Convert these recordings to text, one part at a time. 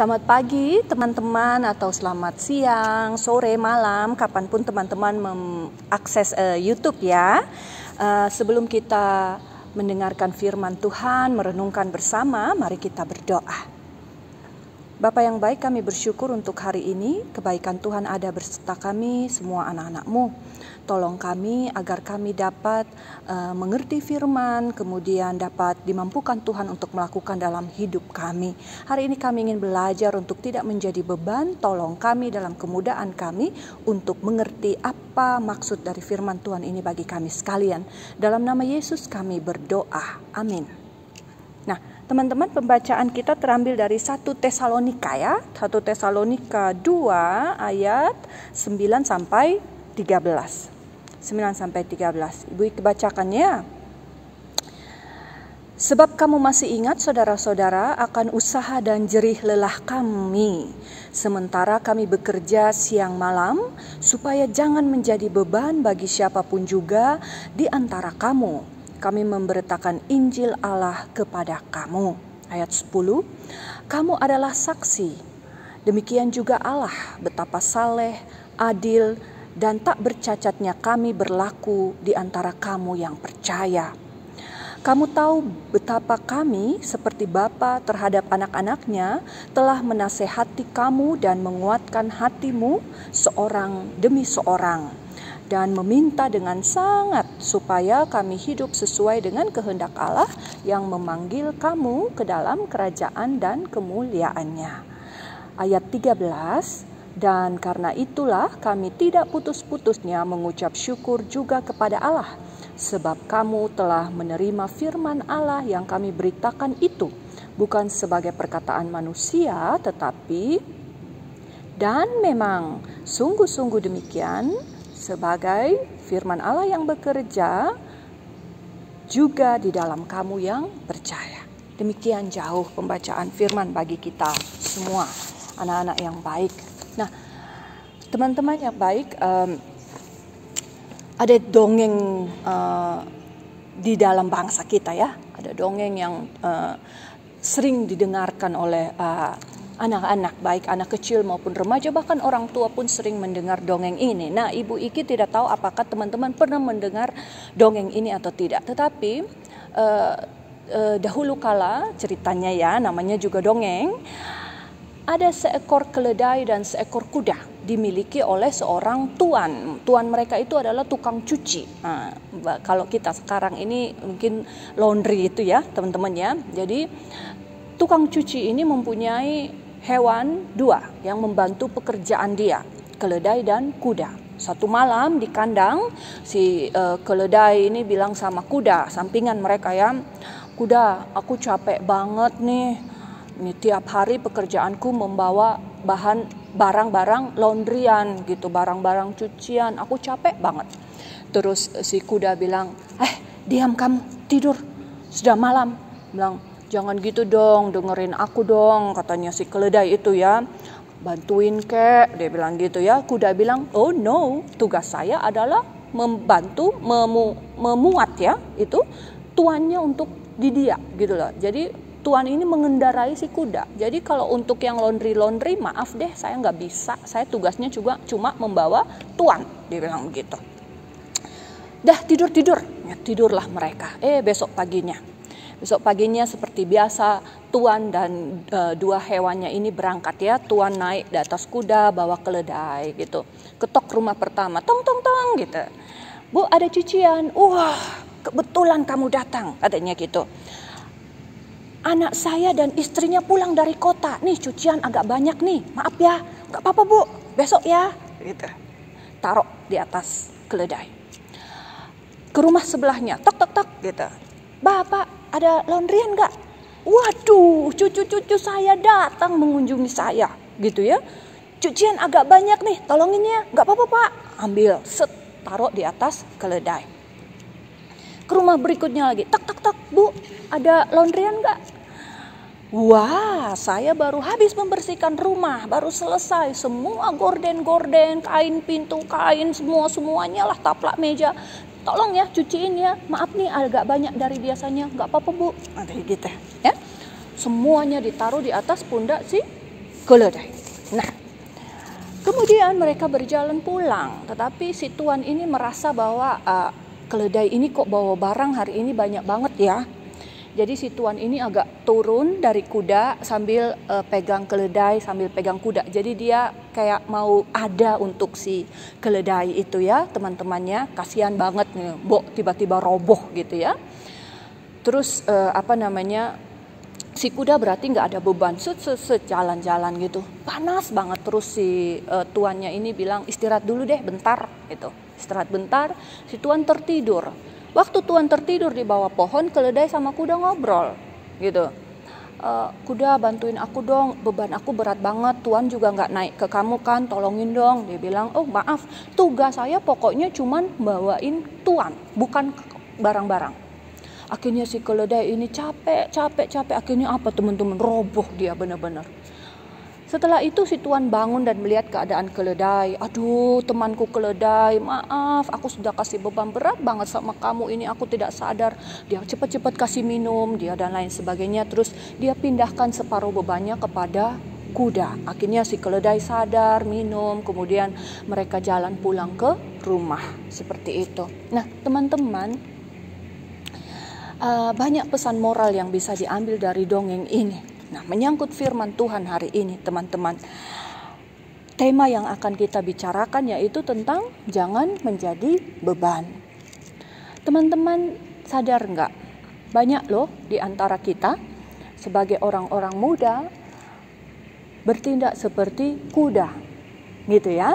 Selamat pagi teman-teman, atau selamat siang, sore, malam, kapanpun teman-teman mengakses YouTube ya. Sebelum kita mendengarkan firman Tuhan, merenungkan bersama, mari kita berdoa. Bapa yang baik, kami bersyukur untuk hari ini, kebaikan Tuhan ada beserta kami, semua anak-anak-Mu. Tolong kami agar kami dapat mengerti firman, kemudian dapat dimampukan Tuhan untuk melakukan dalam hidup kami. Hari ini kami ingin belajar untuk tidak menjadi beban, tolong kami dalam kemudahan kami untuk mengerti apa maksud dari firman Tuhan ini bagi kami sekalian. Dalam nama Yesus kami berdoa, amin. Nah, teman-teman, pembacaan kita terambil dari 1 Tesalonika ya. 1 Tesalonika 2 ayat 9 sampai 13. 9 sampai 13. Ibu bacakannya. Sebab kamu masih ingat saudara-saudara akan usaha dan jerih lelah kami, sementara kami bekerja siang malam, supaya jangan menjadi beban bagi siapapun juga di antara kamu. Kami memberitakan Injil Allah kepada kamu. Ayat 10, kamu adalah saksi. Demikian juga Allah, betapa saleh, adil, dan tak bercacatnya kami berlaku di antara kamu yang percaya. Kamu tahu betapa kami seperti bapa terhadap anak-anaknya telah menasehati kamu dan menguatkan hatimu seorang demi seorang, dan meminta dengan sangat supaya kami hidup sesuai dengan kehendak Allah yang memanggil kamu ke dalam kerajaan dan kemuliaannya. Ayat 13, dan karena itulah kami tidak putus-putusnya mengucap syukur juga kepada Allah, sebab kamu telah menerima firman Allah yang kami beritakan itu, bukan sebagai perkataan manusia, tetapi dan memang sungguh-sungguh demikian, sebagai firman Allah yang bekerja juga di dalam kamu yang percaya. Demikian jauh pembacaan firman bagi kita semua, anak-anak yang baik. Nah, teman-teman yang baik, ada dongeng di dalam bangsa kita ya. Ada dongeng yang sering didengarkan oleh anak-anak, baik anak kecil maupun remaja, bahkan orang tua pun sering mendengar dongeng ini. Nah, Ibu Iki tidak tahu apakah teman-teman pernah mendengar dongeng ini atau tidak. Tetapi dahulu kala ceritanya ya, namanya juga dongeng. Ada seekor keledai dan seekor kuda dimiliki oleh seorang tuan. Tuan mereka itu adalah tukang cuci. Nah, kalau kita sekarang ini mungkin laundry itu ya, teman-teman ya. Jadi tukang cuci ini mempunyai hewan dua yang membantu pekerjaan dia, keledai dan kuda. Satu malam di kandang, si keledai ini bilang sama kuda, sampingan mereka ya, kuda, aku capek banget nih. Ini tiap hari pekerjaanku membawa barang-barang laundryan gitu, barang-barang cucian, aku capek banget. Terus si kuda bilang, diam kamu, tidur, sudah malam. Bilang, jangan gitu dong, dengerin aku dong, katanya si keledai itu ya. Bantuin kek, dia bilang gitu ya. Kuda bilang, oh no, tugas saya adalah membantu memuat ya, itu tuannya untuk didiak gitu loh. Jadi tuan ini mengendarai si kuda. Jadi kalau untuk yang laundry, maaf deh, saya nggak bisa. Saya tugasnya juga cuma membawa tuan, dia bilang begitu. Dah tidur. Ya, tidurlah mereka. Besok paginya seperti biasa, tuan dan dua hewannya ini berangkat ya. Tuan naik di atas kuda, bawa keledai gitu. Ketok rumah pertama, tong gitu. Bu, ada cucian. Wah, kebetulan kamu datang, katanya gitu. Anak saya dan istrinya pulang dari kota. Nih cucian agak banyak nih. Maaf ya, gak apa-apa bu, besok ya. Gitu. Taruh di atas keledai. Ke rumah sebelahnya, tok gitu. Bapak, ada laundryan gak? Waduh, cucu-cucu saya datang mengunjungi saya. Gitu ya. Cucian agak banyak nih, tolongin ya. Gak apa-apa pak. Ambil, taruh di atas keledai. Ke rumah berikutnya lagi, tak, bu, ada laundryan gak? Wah, saya baru habis membersihkan rumah, baru selesai, semua gorden, kain pintu, kain semuanya lah, taplak meja. Tolong ya, cuciin ya, maaf nih agak banyak dari biasanya, gak apa-apa bu. Ada gitu ya. Semuanya ditaruh di atas pundak si keledai. Nah, kemudian mereka berjalan pulang, tetapi si tuan ini merasa bahwa keledai ini kok bawa barang hari ini banyak banget ya. Jadi si tuan ini agak turun dari kuda sambil pegang keledai, sambil pegang kuda. Jadi dia kayak mau ada untuk si keledai itu ya, teman-temannya. Kasihan banget nih, tiba-tiba roboh gitu ya. Terus si kuda berarti nggak ada beban, jalan-jalan gitu. Panas banget, terus si tuannya ini bilang istirahat dulu deh bentar gitu. Istirahat bentar, si tuan tertidur. Waktu tuan tertidur di bawah pohon, keledai sama kuda ngobrol gitu. Kuda bantuin aku dong, beban aku berat banget, tuan juga nggak naik ke kamu kan, tolongin dong. Dia bilang, oh maaf, tugas saya pokoknya cuman bawain tuan, bukan barang-barang. Akhirnya si keledai ini capek, akhirnya apa teman-teman, roboh dia benar-benar. Setelah itu si tuan bangun dan melihat keadaan keledai. Aduh temanku keledai, maaf aku sudah kasih beban berat banget sama kamu ini, aku tidak sadar. Dia cepat-cepat kasih minum dia dan lain sebagainya. Terus dia pindahkan separuh bebannya kepada kuda. Akhirnya si keledai sadar, minum, kemudian mereka jalan pulang ke rumah. Seperti itu. Nah teman-teman, banyak pesan moral yang bisa diambil dari dongeng ini. Nah, menyangkut firman Tuhan hari ini, teman-teman. Tema yang akan kita bicarakan yaitu tentang jangan menjadi beban. Teman-teman sadar nggak? Banyak loh di antara kita sebagai orang-orang muda bertindak seperti kuda, gitu ya.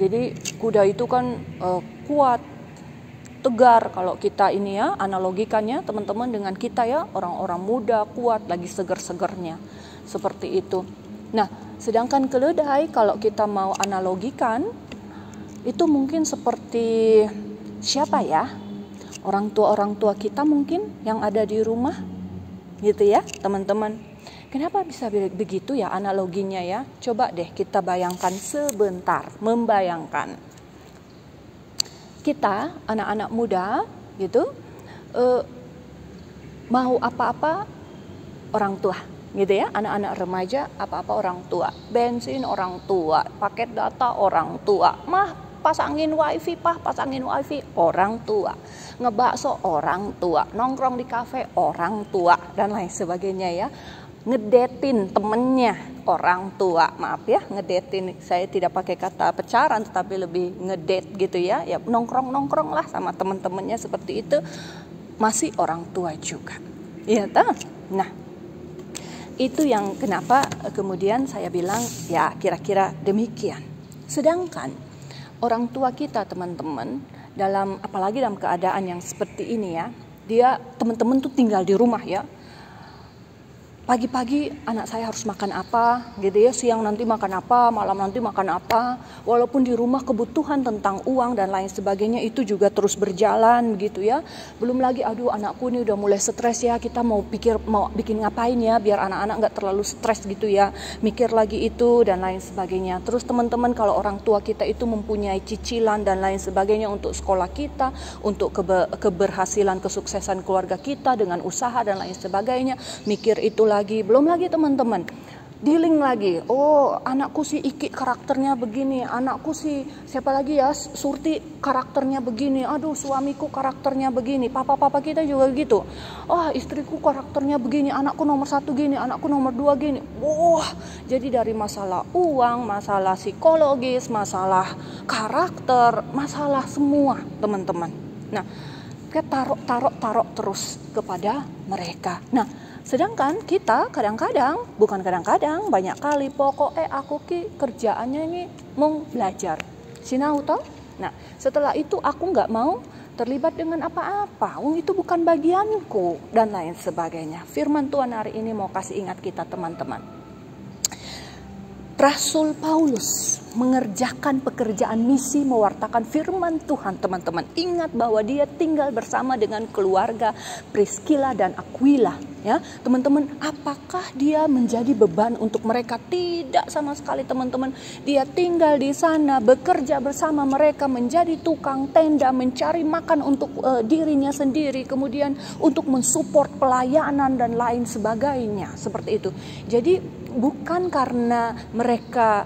Jadi kuda itu kan kuat, tegar. Kalau kita ini ya analogikannya teman-teman dengan kita ya, orang-orang muda kuat lagi seger-segernya seperti itu. Nah sedangkan keledai kalau kita mau analogikan itu mungkin seperti siapa ya, orang tua kita mungkin yang ada di rumah gitu ya teman-teman. Kenapa bisa begitu ya analoginya ya? Coba deh kita bayangkan sebentar, membayangkan kita anak-anak muda gitu mau apa-apa orang tua gitu ya, anak-anak remaja apa-apa orang tua, bensin orang tua, paket data orang tua, pasangin wifi orang tua, ngebakso orang tua, nongkrong di kafe orang tua dan lain sebagainya ya. Ngedetin temennya orang tua, maaf ya, ngedetin, saya tidak pakai kata pacaran tetapi lebih ngedate gitu ya, ya nongkrong lah sama teman-temannya seperti itu, masih orang tua juga, ya toh. Nah itu yang kenapa kemudian saya bilang ya kira-kira demikian. Sedangkan orang tua kita teman-teman, apalagi dalam keadaan yang seperti ini ya, dia teman-teman tuh tinggal di rumah ya. Pagi-pagi anak saya harus makan apa gitu ya, siang nanti makan apa, malam nanti makan apa. Walaupun di rumah kebutuhan tentang uang dan lain sebagainya itu juga terus berjalan gitu ya. Belum lagi aduh anakku ini udah mulai stres ya, kita mau bikin ngapain ya biar anak-anak gak terlalu stres gitu ya, mikir lagi itu dan lain sebagainya. Terus teman-teman kalau orang tua kita itu mempunyai cicilan dan lain sebagainya untuk sekolah kita, untuk keberhasilan kesuksesan keluarga kita dengan usaha dan lain sebagainya, mikir itu lagi. Belum lagi teman-teman dealing lagi, oh anakku si Iki karakternya begini, anakku si siapa lagi ya, Surti karakternya begini, aduh suamiku karakternya begini, papa kita juga gitu, istriku karakternya begini, anakku nomor 1 gini, anakku nomor 2 gini. Jadi dari masalah uang, masalah psikologis, masalah karakter, masalah semua teman-teman. Nah kita taruh terus kepada mereka. Nah sedangkan kita banyak kali pokoknya aku kerjaannya ini mau belajar sinau toh. Nah setelah itu aku nggak mau terlibat dengan apa-apa, itu bukan bagianku dan lain sebagainya. Firman Tuhan hari ini mau kasih ingat kita teman-teman, Rasul Paulus mengerjakan pekerjaan misi mewartakan firman Tuhan teman-teman. Ingat bahwa dia tinggal bersama dengan keluarga Priscilla dan Aquila Ya, teman-teman, apakah dia menjadi beban untuk mereka? Tidak sama sekali, teman-teman. Dia tinggal di sana, bekerja bersama mereka, menjadi tukang tenda, mencari makan untuk dirinya sendiri, kemudian untuk mensupport pelayanan dan lain sebagainya, seperti itu. Jadi bukan karena mereka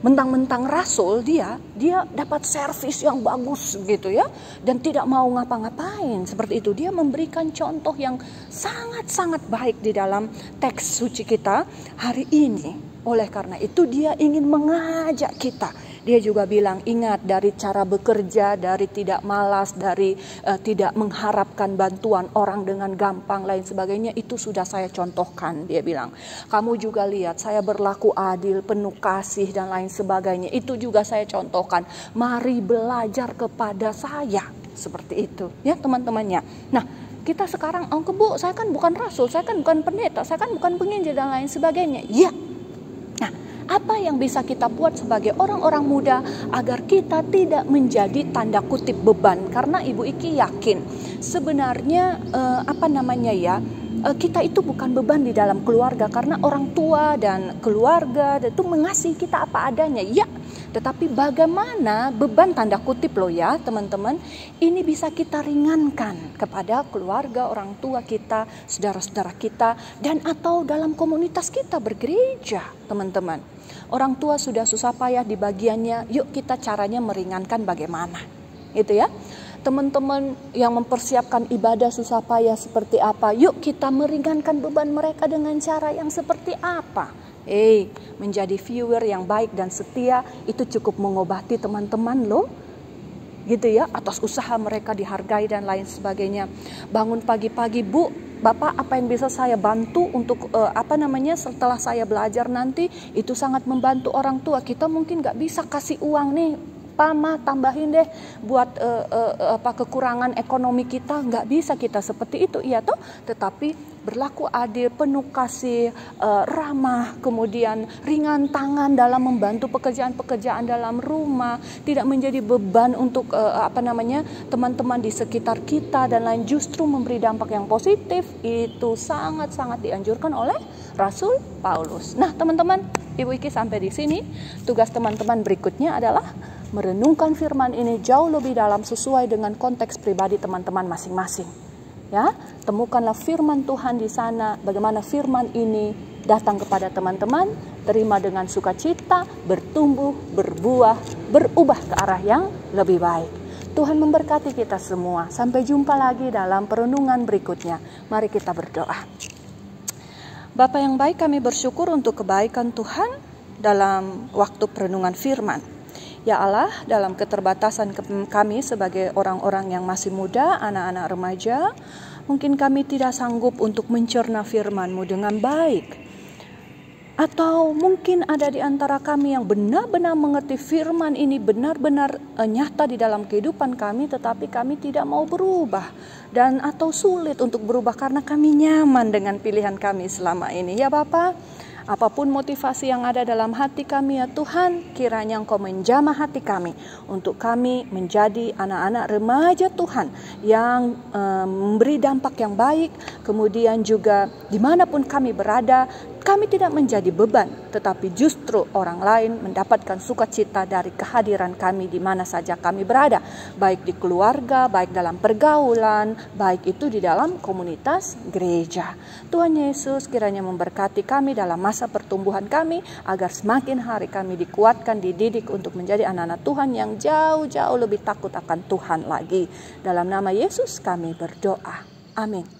mentang-mentang rasul dia dapat servis yang bagus gitu ya, dan tidak mau ngapa-ngapain seperti itu. Dia memberikan contoh yang sangat-sangat baik di dalam teks suci kita hari ini. Oleh karena itu dia ingin mengajak kita. Dia juga bilang, ingat, dari cara bekerja, dari tidak malas, dari tidak mengharapkan bantuan orang dengan gampang, lain sebagainya, itu sudah saya contohkan. Dia bilang, kamu juga lihat saya berlaku adil, penuh kasih dan lain sebagainya, itu juga saya contohkan. Mari belajar kepada saya, seperti itu ya teman-temannya. Nah, kita sekarang, oh Bu, saya kan bukan rasul, saya kan bukan pendeta, saya kan bukan penginjil dan lain sebagainya. Ya. Nah, apa yang bisa kita buat sebagai orang-orang muda agar kita tidak menjadi tanda kutip beban? Karena Ibu Iki yakin sebenarnya kita itu bukan beban di dalam keluarga, karena orang tua dan keluarga itu mengasihi kita apa adanya. Ya, tetapi bagaimana beban tanda kutip loh ya teman-teman, ini bisa kita ringankan kepada keluarga, orang tua kita, saudara-saudara kita, dan atau dalam komunitas kita bergereja, teman-teman. Orang tua sudah susah payah di bagiannya, yuk kita caranya meringankan bagaimana, gitu ya. Teman-teman yang mempersiapkan ibadah susah payah seperti apa, yuk kita meringankan beban mereka dengan cara yang seperti apa. Menjadi viewer yang baik dan setia itu cukup mengobati teman-teman loh, gitu ya, atas usaha mereka dihargai dan lain sebagainya. Bangun pagi-pagi, Bu, Bapak, apa yang bisa saya bantu untuk setelah saya belajar nanti, itu sangat membantu orang tua. Kita mungkin nggak bisa kasih uang nih, Mama tambahin deh buat kekurangan ekonomi kita, nggak bisa kita seperti itu, iya toh. Tetapi berlaku adil, penuh kasih, ramah, kemudian ringan tangan dalam membantu pekerjaan-pekerjaan dalam rumah, tidak menjadi beban untuk teman-teman di sekitar kita dan lain, justru memberi dampak yang positif. Itu sangat-sangat dianjurkan oleh Rasul Paulus. Nah, teman-teman, Ibu Iki sampai di sini. Tugas teman-teman berikutnya adalah merenungkan firman ini jauh lebih dalam sesuai dengan konteks pribadi teman-teman masing-masing. Ya, temukanlah firman Tuhan di sana, bagaimana firman ini datang kepada teman-teman, terima dengan sukacita, bertumbuh, berbuah, berubah ke arah yang lebih baik. Tuhan memberkati kita semua. Sampai jumpa lagi dalam perenungan berikutnya. Mari kita berdoa. Bapa yang baik, kami bersyukur untuk kebaikan Tuhan dalam waktu perenungan firman. Ya Allah, dalam keterbatasan kami sebagai orang-orang yang masih muda, anak-anak remaja, mungkin kami tidak sanggup untuk mencerna firman-Mu dengan baik. Atau mungkin ada di antara kami yang benar-benar mengerti firman ini benar-benar nyata di dalam kehidupan kami, tetapi kami tidak mau berubah. Dan atau sulit untuk berubah karena kami nyaman dengan pilihan kami selama ini. Ya Bapa, apapun motivasi yang ada dalam hati kami ya Tuhan, kiranya Engkau menjamah hati kami untuk kami menjadi anak-anak remaja Tuhan yang memberi dampak yang baik. Kemudian juga dimanapun kami berada, kami tidak menjadi beban, tetapi justru orang lain mendapatkan sukacita dari kehadiran kami di mana saja kami berada, baik di keluarga, baik dalam pergaulan, baik itu di dalam komunitas gereja. Tuhan Yesus kiranya memberkati kami dalam masa pertumbuhan kami, agar semakin hari kami dikuatkan, dididik untuk menjadi anak-anak Tuhan yang jauh-jauh lebih takut akan Tuhan lagi. Dalam nama Yesus kami berdoa. Amin.